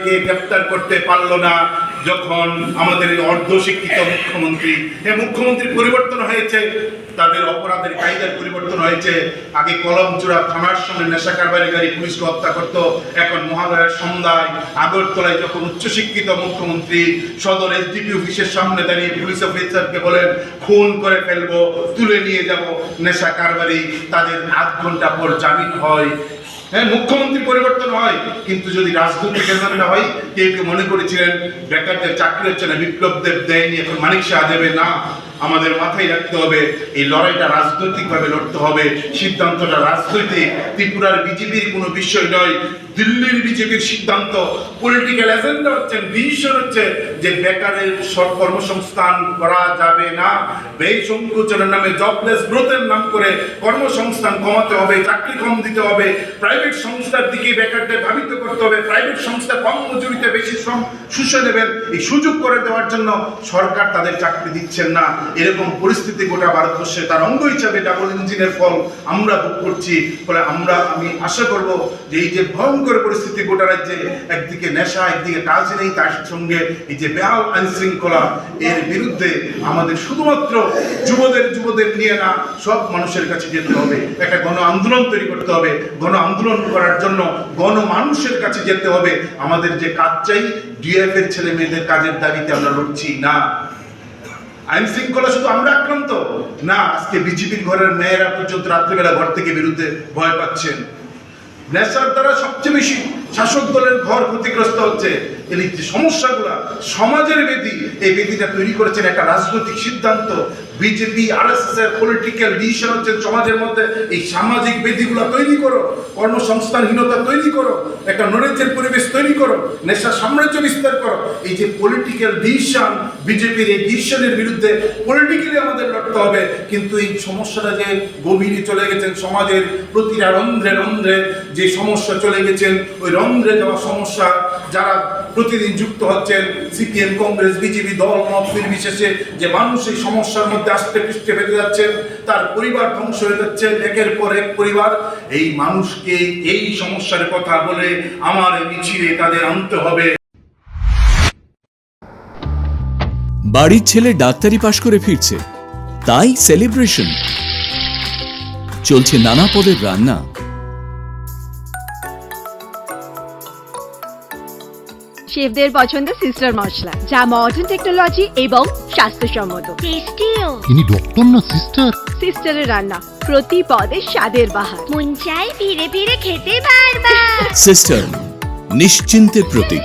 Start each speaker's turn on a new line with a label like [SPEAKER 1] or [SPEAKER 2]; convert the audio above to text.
[SPEAKER 1] সবাইকে গ্রেপ্তার করতে পারলো না যখন আমাদের এই অর্ধশিক্ষিত মুখ্যমন্ত্রী, মুখ্যমন্ত্রী পরিবর্তন হয়েছে, তাদের অপরাধের কায়দার পরিবর্তন হয়েছে। আগে কলমচূড়া থানার সামনে নেশা কারবারিকারী পুলিশকে হত্যা করতো, এখন মহালয়ার সন্ধ্যায় আগরতলায় যখন উচ্চশিক্ষিত মুখ্যমন্ত্রী সদর এসডিপি অফিসের সামনে দাঁড়িয়ে পুলিশ অফিসারকে বলেন খুন করে ফেলবো, তুলে নিয়ে যাব নেশা কারবারি, তাদের আধ ঘন্টা পর জামিন হয়। হ্যাঁ, মুখ্যমন্ত্রী পরিবর্তন হয়, কিন্তু যদি রাজনৈতিক এজেন্ডা হয়, কেউ কেউ মনে করেছিলেন বেকারদের চাকরি হচ্ছে না, বিপ্লব দেব দেয়নি, এখন মানিক শাহ দেবে না। আমাদের মাথায় রাখতে হবে এই লড়াইটা রাজনৈতিকভাবে লড়তে হবে, সিদ্ধান্তটা রাজনৈতিক। ত্রিপুরার বিজেপির কোনো বিষয় নয়, দিল্লির বিজেপির সিদ্ধান্ত, পলিটিক্যাল এজেন্ডা হচ্ছে, ডিসিশন হচ্ছে যে বেকারের কর্মসংস্থান করা যাবে না। ব্যয় সংকোচনের নামে, জবলেস গ্রোথের নাম করে কর্মসংস্থান কমাতে হবে, চাকরি কম দিতে হবে, প্রাইভেট সংস্থার দিকে বেকারদের ধাবিত করতে হবে, প্রাইভেট সংস্থা কম মজুরিতে বেশি শ্রম শুষে নেবেন, এই সুযোগ করে দেওয়ার জন্য সরকার তাদের চাকরি দিচ্ছেন না। এরকম পরিস্থিতি গোটা ভারতবর্ষে তার অঙ্গ হিসাবে ডাবল ইঞ্জিনের ফল আমরা ভোগ করছি। ফলে আমি আশা করব যে এই যে ভয়ঙ্কর পরিস্থিতি গোটা রাজ্যে, একদিকে নেশা, একদিকে কাজ নেই, তার সঙ্গে এই যে বেহাল আইন শৃঙ্খলা, এর বিরুদ্ধে আমাদের শুধুমাত্র যুবদের নিয়ে না, সব মানুষের কাছে যেতে হবে, একটা গণ আন্দোলন তৈরি করতে হবে। গণ আন্দোলন করার জন্য গণমানুষের কাছে যেতে হবে। আমাদের যে কাজ চাই, ডিএফ এর ছেলে মেয়েদের কাজের দাবিতে আমরা লড়ছি না। আইন শৃঙ্খলা শুধু আমরা আক্রান্ত না, আজকে বিজেপির ঘরের মেয়েরা পর্যন্ত রাত্রিবেলা ঘর থেকে বিরুদ্ধে ভয় পাচ্ছেন। নেশার দ্বারা সবচেয়ে বেশি শাসক দলের ঘর ক্ষতিগ্রস্ত হচ্ছে। এই যে সমস্যাগুলা সমাজের বেদি, এই বেদিটা তৈরি করেছেন একটা রাজনৈতিক সিদ্ধান্ত। বিজেপি আরএসএস এর পলিটিক্যাল ডিসিশন হচ্ছে সমাজের মধ্যে এই সামাজিক বেদিগুলো তৈরি করো, কর্মসংস্থানহীনতা তৈরি করো, একটা নৈরাজ্যের পরিবেশ তৈরি করো, নেশা সাম্রাজ্য বিস্তার করো। এই যে পলিটিক্যাল ডিসিশন, বিজেপির এই ডিসিশনের বিরুদ্ধে পলিটিক্যালি আমাদের লড়তে হবে। কিন্তু এই সমস্যাটা যে গভীরে চলে গেছেন, সমাজের প্রতিটা রন্ধ্রে রন্ধ্রে যে সমস্যা চলে গেছেন, ওই রন্ধ্রে যাওয়া সমস্যা যারা প্রতিদিন যুক্ত হচ্ছেন, সিপিএম, কংগ্রেস, বিজেপি, দল মত নির্বিশেষে, যে মানুষ এই সমস্যার মধ্যে আস্তে পৃষ্ঠে বেঁধে যাচ্ছেন, তার পরিবার ধ্বংস হয়ে যাচ্ছে একের পর এক পরিবার। এই মানুষকে এই সমস্যার কথা বলে আমার মিছিলে তাদের আনতে হবে।
[SPEAKER 2] বাড়ির ছেলে ডাক্তারি পাশ করে ফিরছে, তাই সেলিব্রেশন চলছে, নানা পদের রান্না।
[SPEAKER 3] শেফদের পছন্দ সিস্টার মশলা, যা মডার্ন টেকনোলজি এবং স্বাস্থ্যসম্মত। টেস্টিও।
[SPEAKER 4] ইনি ডক্টর না সিস্টার?
[SPEAKER 3] সিস্টারের রান্না প্রতি পদে স্বাদের বাহার,
[SPEAKER 5] মন চাই ফিরে ফিরে খেতে বারবার।
[SPEAKER 2] সিস্টার, নিশ্চিন্তের প্রতীক।